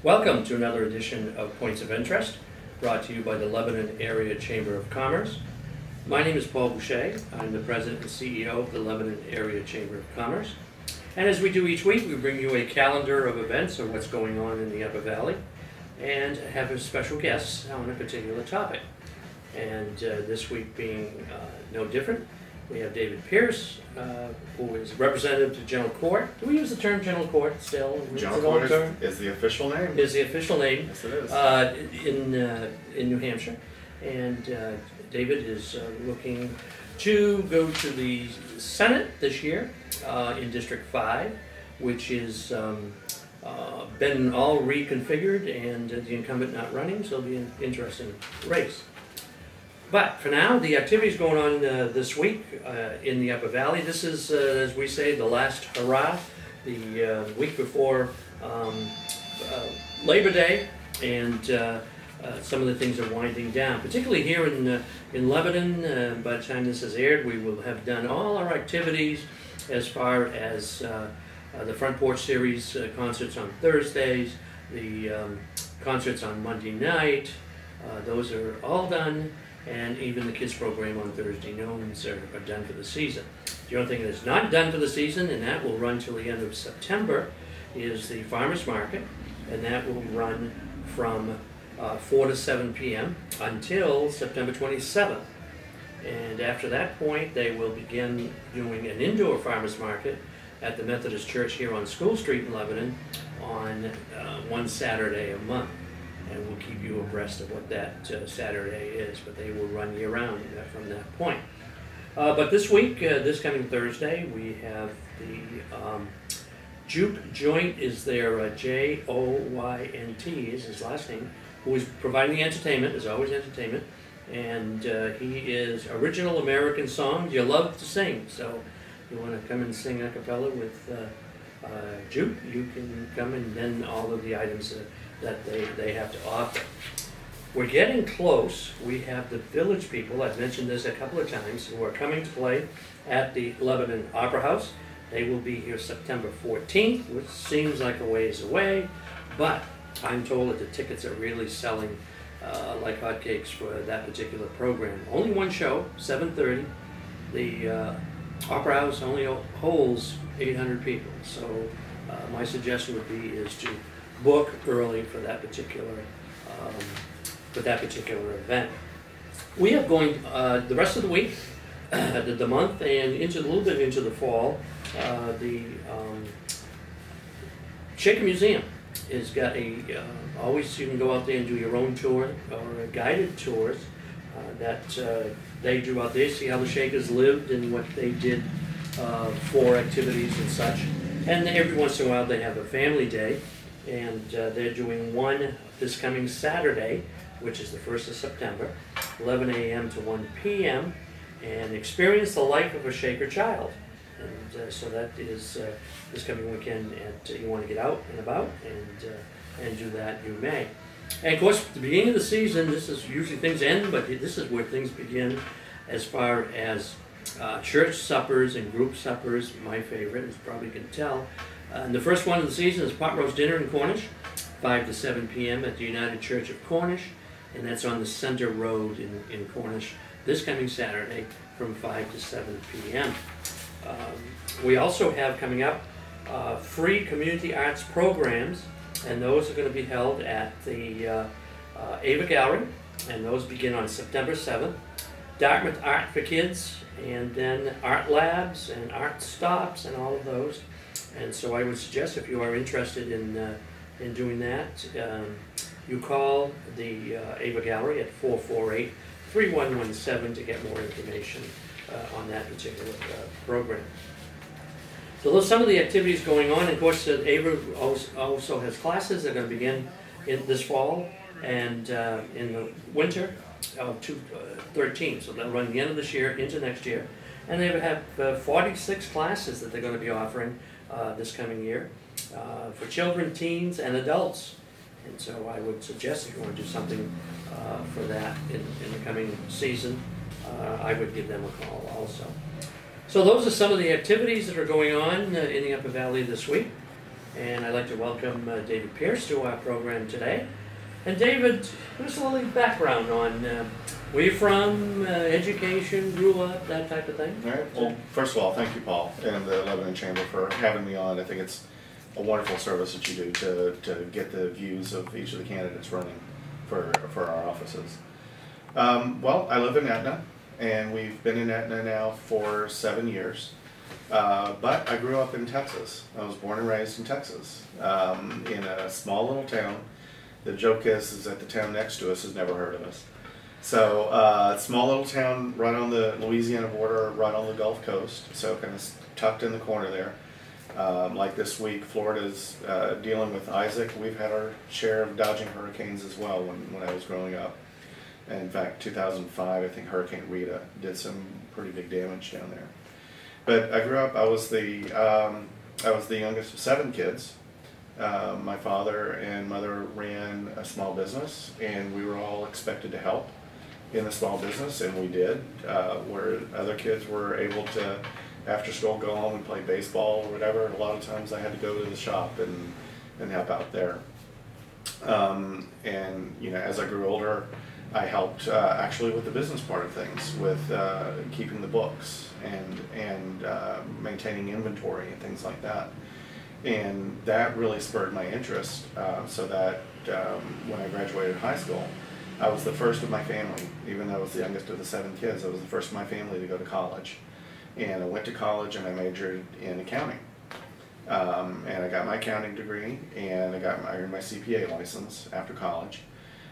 Welcome to another edition of Points of Interest, brought to you by the Lebanon Area Chamber of Commerce. My name is Paul Boucher. I'm the President and CEO of the Lebanon Area Chamber of Commerce. And as we do each week, we bring you a calendar of events of what's going on in the Upper Valley and have a special guests on a particular topic. And this week being no different, we have David Pierce, who is representative to General Court. Do we use the term General Court still? General Court is the official name. Is the official name. Yes, it is. In New Hampshire. And David is looking to go to the Senate this year in District 5, which is been all reconfigured and the incumbent not running, so it'll be an interesting race. But for now, the activities going on this week in the Upper Valley. This is, as we say, the last hurrah, the week before Labor Day, and some of the things are winding down. Particularly here in Lebanon, by the time this is aired, we will have done all our activities as far as the Front Porch Series concerts on Thursdays, the concerts on Monday night. Those are all done. And even the kids program on Thursday noons are done for the season. The only thing that's not done for the season, and that will run till the end of September, is the farmers market, and that will run from 4 to 7 p.m. until September 27th. And after that point, they will begin doing an indoor farmers market at the Methodist Church here on School Street in Lebanon on one Saturday a month. And we'll keep you abreast of what that Saturday is, but they will run year-round from that point. But this week, this coming Thursday, we have the Juke Joint is there, J-O-Y-N-T is his last name, who is providing the entertainment, there's always entertainment, and he is original American songs you love to sing. So if you want to come and sing a cappella with Juke, you can come, and then all of the items that they have to offer. We're getting close. We have the Village People, I've mentioned this a couple of times, who are coming to play at the Lebanon Opera House. They will be here September 14th, which seems like a ways away, but I'm told that the tickets are really selling like hotcakes for that particular program. Only one show, 7:30. The Opera House only holds 800 people, so my suggestion would be is to book early for that particular event. We have going the rest of the week, the month, and into a little bit into the fall. The Shaker Museum has got always you can go out there and do your own tour or guided tours that they do out there, see how the Shakers lived and what they did for activities and such. And every once in a while they have a family day. And they're doing one this coming Saturday, which is the 1st of September, 11 a.m. to 1 p.m., and experience the life of a Shaker child. And so that is this coming weekend, and you want to get out and about and do that, you may. And of course, at the beginning of the season, this is usually things end, but this is where things begin as far as church suppers and group suppers, my favorite, as you probably can tell. And the first one of the season is pot roast dinner in Cornish, 5 to 7 p.m. at the United Church of Cornish, and that's on the Center Road in Cornish this coming Saturday from 5 to 7 p.m. We also have coming up free community arts programs, and those are going to be held at the Ava Gallery, and those begin on September 7th. Dartmouth Art for Kids, and then art labs and art stops and all of those. And so I would suggest, if you are interested in doing that, you call the Ava Gallery at 448-3117 to get more information on that particular program. So those are some of the activities going on. And of course, Ava also has classes that are going to begin this fall and in the winter of 2013. So they'll run the end of this year into next year. And they have 46 classes that they're going to be offering this coming year for children, teens, and adults. And so I would suggest, if you want to do something for that in the coming season, I would give them a call also. So those are some of the activities that are going on in the Upper Valley this week. and I'd like to welcome David Pierce to our program today. And David, give us a little background on where you're from, education, grew up, that type of thing. All right. Well, first of all, thank you, Paul, and the Lebanon Chamber for having me on. I think it's a wonderful service that you do to get the views of each of the candidates running for our offices. Well, I live in Etna, and we've been in Etna now for 7 years. But I grew up in Texas. I was born and raised in Texas, in a small little town. The joke is that the town next to us has never heard of us. So, small little town right on the Louisiana border, right on the Gulf Coast, so kind of tucked in the corner there. Like this week, Florida's dealing with Isaac. We've had our share of dodging hurricanes as well when I was growing up. And in fact, 2005, I think Hurricane Rita did some pretty big damage down there. But I grew up, I was the youngest of 7 kids. My father and mother ran a small business, and we were all expected to help in the small business, and we did. Where other kids were able to, after school, go home and play baseball or whatever. A lot of times I had to go to the shop and help out there. And you know, as I grew older, I helped actually with the business part of things, with keeping the books and maintaining inventory and things like that. And that really spurred my interest, so that when I graduated high school, I was the first of my family. Even though I was the youngest of the 7 kids, I was the first of my family to go to college. And I went to college and I majored in accounting. And I got my accounting degree, and I earned my CPA license after college.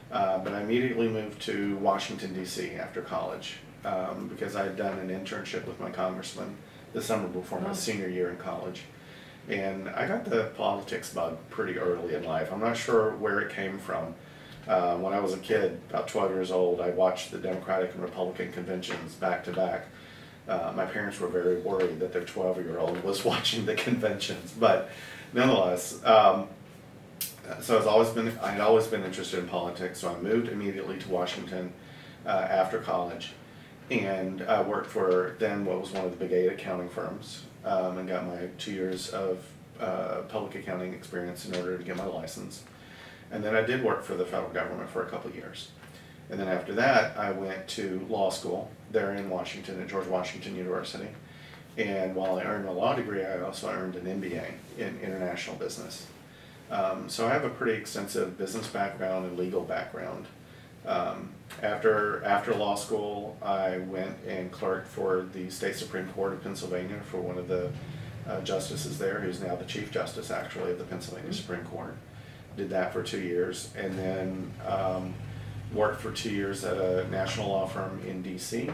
But I immediately moved to Washington, D.C. after college, because I had done an internship with my congressman the summer before my senior year in college. And I got the politics bug pretty early in life. I'm not sure where it came from. When I was a kid, about 12 years old, I watched the Democratic and Republican conventions back to back. My parents were very worried that their 12-year-old was watching the conventions, but nonetheless, so I had always been interested in politics, so I moved immediately to Washington after college, and I worked for then what was one of the big 8 accounting firms, and got my 2 years of public accounting experience in order to get my license. And then I did work for the federal government for a couple of years. And then after that, I went to law school there in Washington at George Washington University. And while I earned a law degree, I also earned an MBA in international business. So I have a pretty extensive business background and legal background. After law school, I went and clerked for the State Supreme Court of Pennsylvania for one of the justices there, who's now the Chief Justice, actually, of the Pennsylvania Supreme Court. Did that for 2 years, and then worked for 2 years at a national law firm in D.C.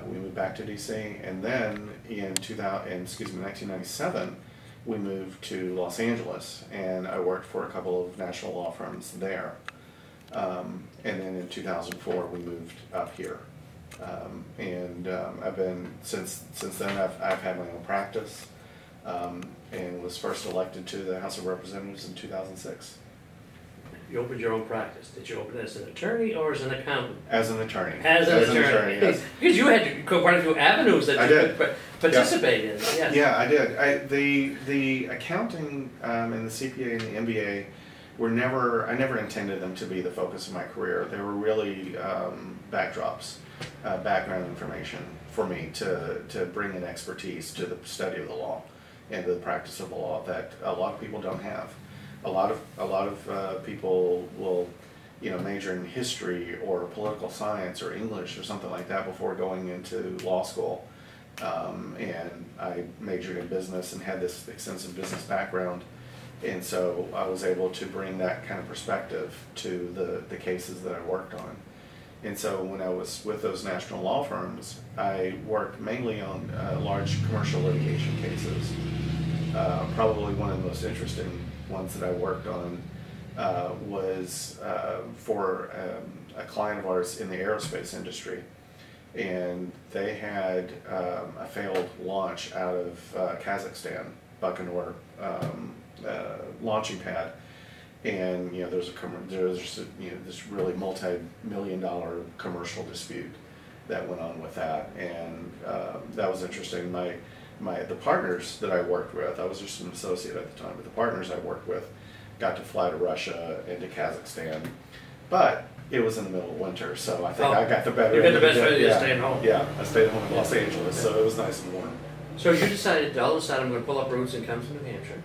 We moved back to D.C., and then in 1997, we moved to Los Angeles, and I worked for a couple of national law firms there. And then in 2004, we moved up here. I've been, since then, I've had my own practice, and was first elected to the House of Representatives in 2006. You opened your own practice. Did you open it as an attorney or as an accountant? As an attorney. As an attorney, yes. Because you had quite a few avenues that you could participate in. Yes. Yeah, I did. The accounting and the CPA and the MBA were I never intended them to be the focus of my career. They were really backdrops, background information for me to bring in expertise to the study of the law and to the practice of the law that a lot of people don't have. A lot of people will, major in history or political science or English or something like that before going into law school. And I majored in business and had this extensive business background, and so I was able to bring that kind of perspective to the cases that I worked on. And so when I was with those national law firms, I worked mainly on large commercial litigation cases. Probably one of the most interesting ones that I worked on was for a client of ours in the aerospace industry. And they had a failed launch out of Kazakhstan, Baikonur launching pad. And there's this really multi-million-dollar commercial dispute that went on with that, and that was interesting. the partners that I worked with, I was just an associate at the time, but the partners I worked with got to fly to Russia and to Kazakhstan, but it was in the middle of winter, so I think I got the better. You got the best of value yeah. staying home. Yeah, I stayed home in Los Angeles, so it was nice and warm. So you decided, all of a sudden, I'm going to pull up roots and come to New Hampshire.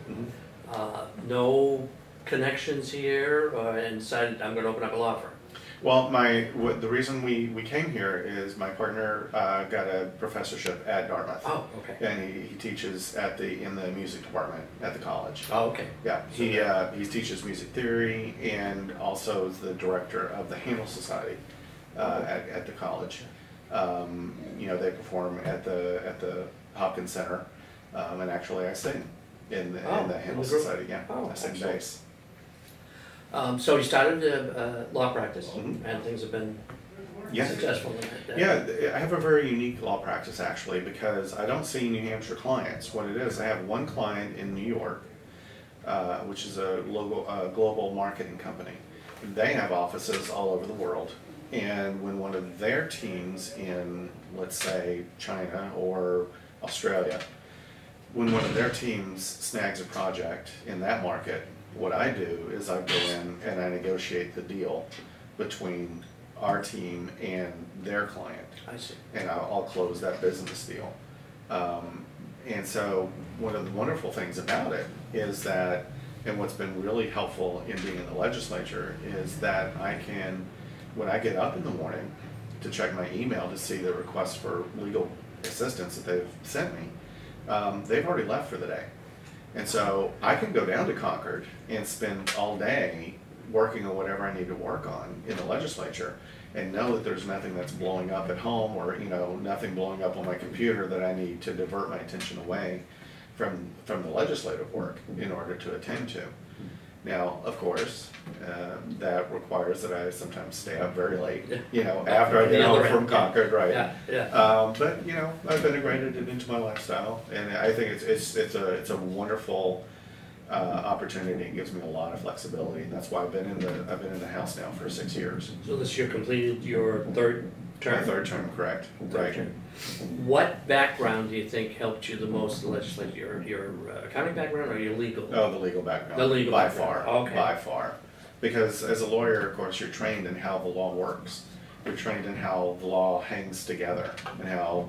No connections here, and decided I'm going to open up a law firm. Well, the reason we came here is my partner got a professorship at Dartmouth. Oh, okay. And he teaches in the music department at the college. Oh, okay. Yeah, he teaches music theory and also is the director of the Handel Society at the college. You know, they perform at the Hopkins Center, and actually I sing in the Handel Society. Yeah, I sing bass. So you started a law practice, and things have been successful in that. Yeah, I have a very unique law practice actually, because I don't see New Hampshire clients. What it is, I have one client in New York, which is a global marketing company. They have offices all over the world, and when one of their teams in, let's say, China or Australia, when one of their teams snags a project in that market, what I do is I go in and I negotiate the deal between our team and their client. I see. And I'll close that business deal. And so one of the wonderful things about it is that, and what's been really helpful in being in the legislature, is that I can, when I get up in the morning to check my email to see the request for legal assistance that they've sent me, they've already left for the day. And so I can go down to Concord and spend all day working on whatever I need to work on in the legislature, and know that there's nothing that's blowing up at home, or nothing blowing up on my computer that I need to divert my attention away from the legislative work in order to attend to. Now, of course, that requires that I sometimes stay up very late, after I get home from Concord, right? Yeah. But I've integrated it into my lifestyle, and I think it's a wonderful opportunity. It gives me a lot of flexibility, and that's why I've been in the House now for 6 years. So this year completed your third term? My third term, correct. Third term. What background do you think helped you the most in the legislature? Your accounting background or your legal? Oh, the legal background. The legal by background. far. Okay. By far. Because as a lawyer, of course, you're trained in how the law works. You're trained in how the law hangs together, and how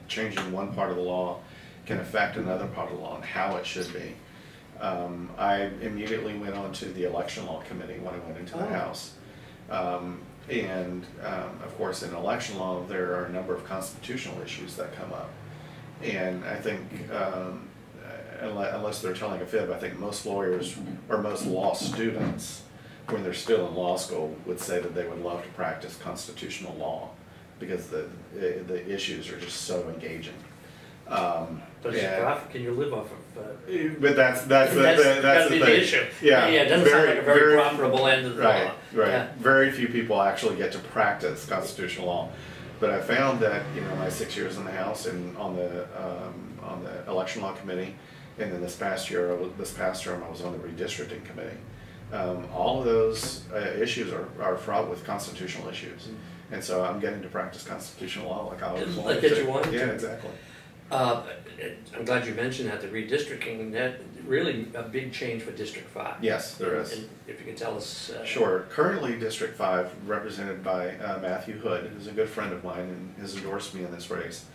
changing one part of the law can affect another part of the law, and how it should be. I immediately went on to the election law committee when I went into the House. Of course, in election law, there are a number of constitutional issues that come up. And I think, unless they're telling a fib, I think most lawyers or most law students, when they're still in law school, would say that they would love to practice constitutional law, because the issues are just so engaging. But can you live off of? But that's the thing. The issue. Yeah, it doesn't sound like a very profitable end of the law. Right. Yeah. Very few people actually get to practice constitutional law. But I found that my 6 years in the House and on the election law committee, and then this past term I was on the redistricting committee. All of those issues are fraught with constitutional issues, and so I'm getting to practice constitutional law like I always wanted to. Like you wanted to. Yeah, exactly. I'm glad you mentioned that, the redistricting, that really a big change for District 5. Yes, there is. And if you can tell us. Sure. Currently, District 5, represented by Matthew Hood, who's a good friend of mine and has endorsed me in this race,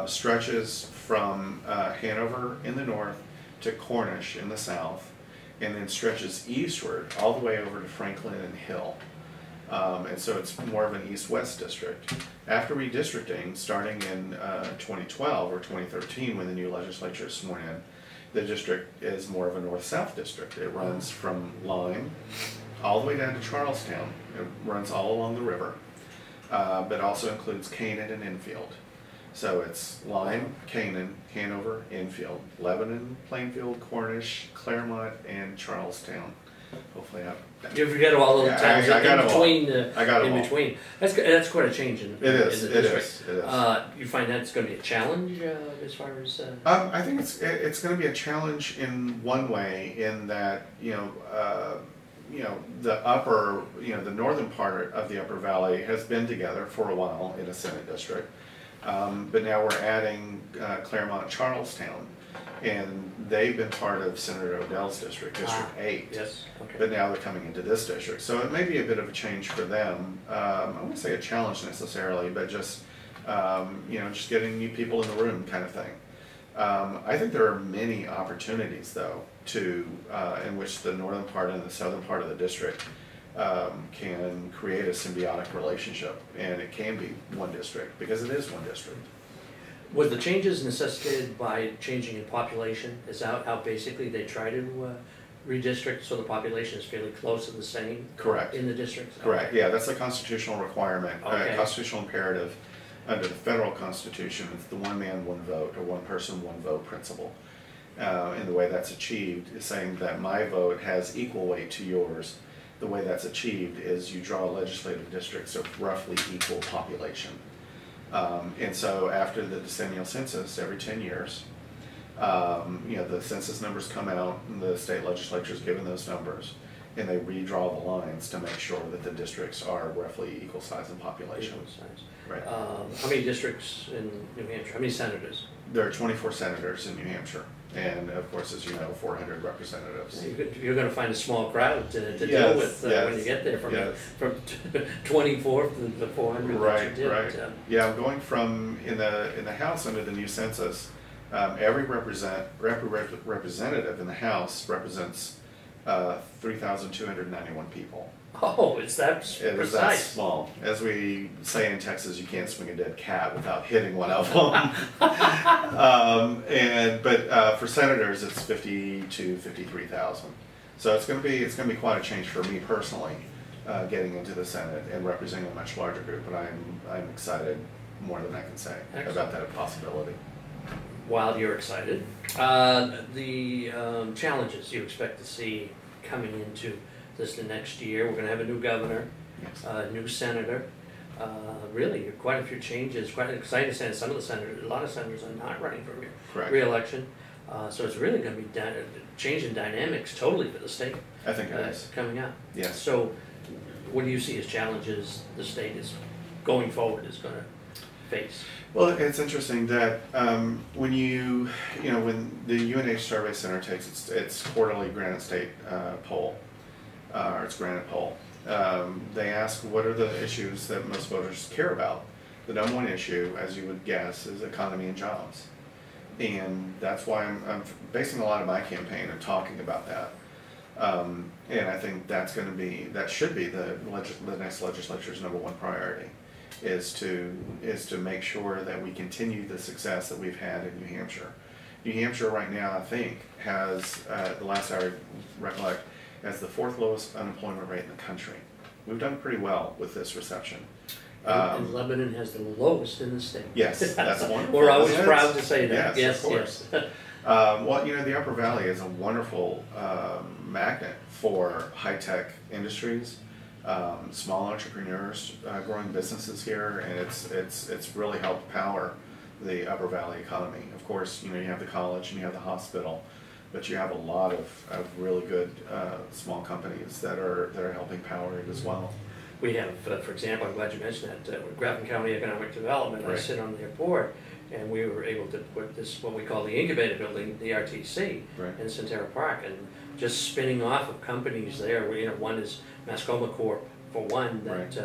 stretches from Hanover in the north to Cornish in the south, and then stretches eastward all the way over to Franklin and Hill. And so it's more of an east-west district. After redistricting, starting in 2012 or 2013, when the new legislature is sworn in, the district is more of a north-south district. It runs from Lyme all the way down to Charlestown. It runs all along the river, but also includes Canaan and Enfield. So it's Lyme, Canaan, Hanover, Enfield, Lebanon, Plainfield, Cornish, Claremont, and Charlestown. Hopefully you forget all the towns in between. I got them all. Between. That's quite a change in the district. It is. You find that's going to be a challenge as far as. I think it's going to be a challenge in one way, in that the northern part of the Upper Valley has been together for a while in a Senate district. But now we're adding Claremont Charlestown, and they've been part of Senator Odell's district, District 8. Yes, okay. But now they're coming into this district. So it may be a bit of a change for them. I wouldn't say a challenge necessarily, but just, just getting new people in the room kind of thing. I think there are many opportunities, though, in which the northern part and the southern part of the district can create a symbiotic relationship, and it can be one district, because it is one district. Was the changes necessitated by changing in population? Is that how basically they try to redistrict so the population is fairly close to the same? Correct. In the districts? Correct, yeah, that's a constitutional requirement, Okay. constitutional imperative under the federal constitution. It's the one man, one vote, or one person, one vote principle. And the way that's achieved is saying that my vote has equal weight to yours. The way that's achieved is you draw legislative districts of roughly equal population. And so after the decennial census, every 10 years, the census numbers come out, and the state legislature is given those numbers, and they redraw the lines to make sure that the districts are roughly equal size in population. Equal size. Right. How many districts in New Hampshire? How many senators? There are 24 senators in New Hampshire, and of course, as you know, 400 representatives. You're going to find a small crowd to Yes, deal with yes, when you get there, from yes. from 24 to the 400 Right, that you did. right. Yeah, I'm going from in the House under the new census. Every representative in the House represents 3,291 people. Oh, it's that It is that precise. small. As we say in Texas, you can't swing a dead cat without hitting one of them. But for senators, it's 50 to 53,000. So it's going to be quite a change for me personally, getting into the Senate and representing a much larger group. But I'm excited more than I can say about that possibility. While you're excited, the challenges you expect to see coming into the next year. We're going to have a new governor, Yes. new senator. Really, quite a few changes. Quite an exciting senate. Some of the senators, a lot of senators are not running for Correct. re-election. So it's really going to be changing dynamics totally for the state. I think it is. Coming up. Yes. So, what do you see as challenges the state is going forward is going to face? Well, it's interesting that when when the UNH Survey Center takes its quarterly Granite State poll, or its Granite poll, they ask what are the issues that most voters care about. The number one issue, as you would guess, is economy and jobs, and that's why I'm basing a lot of my campaign on talking about that. And I think that should be the next legislature's number one priority. Is to make sure that we continue the success that we've had in New Hampshire. New Hampshire right now, I think, has, the last I recollect, has the 4th lowest unemployment rate in the country. We've done pretty well with this reception. And Lebanon has the lowest in the state. Yes, that's wonderful. We're always proud to say that. Yes, of course. Yes. Well, the Upper Valley is a wonderful magnet for high-tech industries. Small entrepreneurs, growing businesses here, and it's really helped power the Upper Valley economy. Of course, you have the college and you have the hospital, but you have a lot of really good small companies that are helping power it as well. We have, for example, I'm glad you mentioned that, Grafton County Economic Development. Right. I sit on their board, and we were able to put this, what we call the incubator building, the RTC, Right. in Centerra Park, and just spinning off of companies there. One is Mascoma Corp, for one, that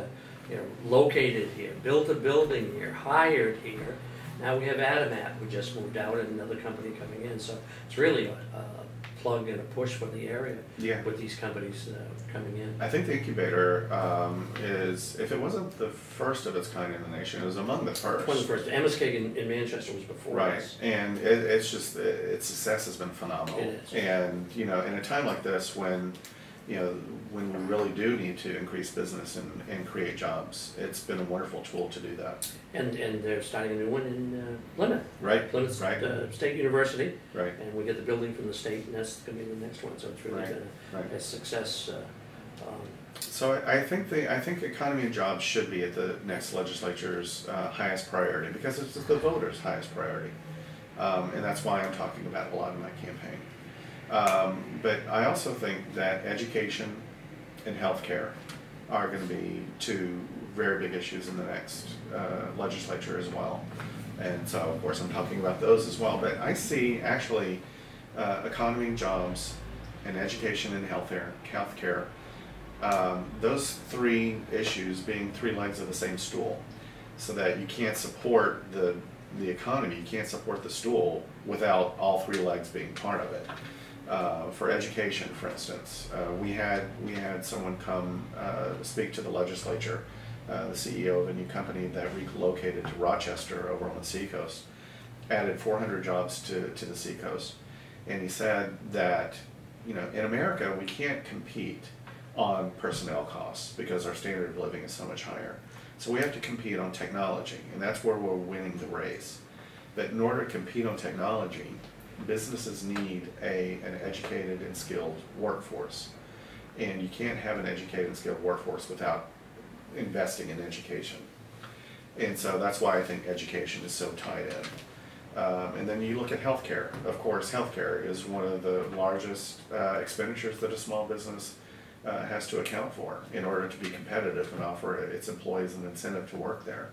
located here, built a building here, hired here. Now we have Adamat, who just moved out, and another company coming in. So it's really a plug and a push for the area, Yeah. with these companies coming in. I think the incubator is, if it wasn't the first of its kind in the nation, it was among the first. One of the first. Amoskeag in Manchester was before Right, us. and it's just, its success has been phenomenal. It is. And, in a time like this when we really do need to increase business and create jobs, it's been a wonderful tool to do that. And they're starting a new one in Plymouth. Right, Plymouth right. State University. Right. And we get the building from the state, and that's going to be the next one. So it's really Right, been right. a success. So I think economy and jobs should be at the next legislature's highest priority, because it's the voters' highest priority. And that's why I'm talking about it a lot in my campaign. But I also think that education and healthcare are going to be two very big issues in the next legislature as well. And so, of course, I'm talking about those as well. But I see actually economy and jobs and education and healthcare, those three issues being three legs of the same stool, so that you can't support the economy, you can't support the stool without all three legs being part of it. For education, for instance, we had someone come speak to the legislature, the CEO of a new company that relocated to Rochester over on the Seacoast, added 400 jobs to the Seacoast, and he said that, you know, in America we can't compete on personnel costs because our standard of living is so much higher. So we have to compete on technology, and that's where we're winning the race. But in order to compete on technology, businesses need an educated and skilled workforce. And you can't have an educated and skilled workforce without investing in education. And so that's why I think education is so tied in. And then you look at healthcare. Of course, healthcare is one of the largest expenditures that a small business has to account for in order to be competitive and offer its employees an incentive to work there.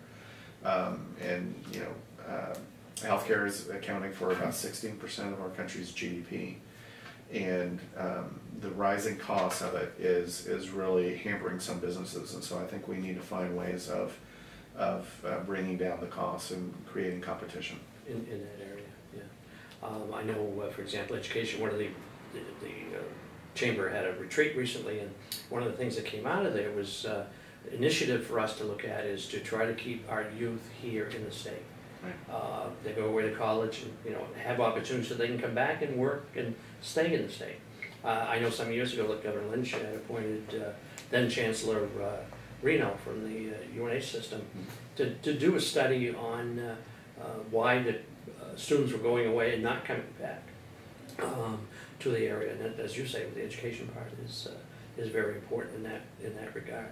And you know, healthcare is accounting for about 16% of our country's GDP, and the rising cost of it is really hampering some businesses. And so I think we need to find ways of bringing down the costs and creating competition in that area. Yeah, I know, for example, education. One of the chamber had a retreat recently, and one of the things that came out of there was initiative for us to look at is to try to keep our youth here in the state. Right. They go away to college and, you know, have opportunities so they can come back and work and stay in the state. I know some years ago that Governor Lynch had appointed then Chancellor Reno from the UNH system to do a study on why the students were going away and not coming back to the area. And as you say, the education part is very important in that regard.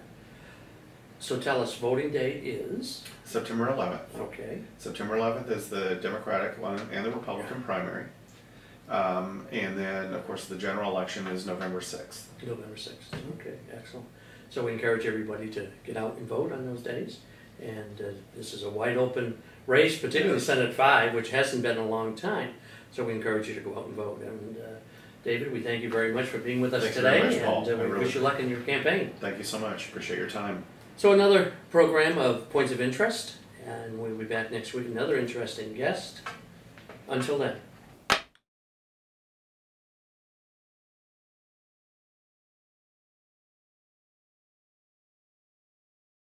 So tell us, voting date is? September 11th. Okay. September 11th is the Democratic one and the Republican primary. And then, of course, the general election is November 6th. November 6th. Okay, excellent. So we encourage everybody to get out and vote on those days. And this is a wide open race, particularly Senate 5, which hasn't been in a long time. So we encourage you to go out and vote. And David, we thank you very much for being with us today. Thank you very much, Paul. And we wish you luck in your campaign. Thank you so much. Appreciate your time. So another program of Points of Interest, and we'll be back next week with another interesting guest. Until then.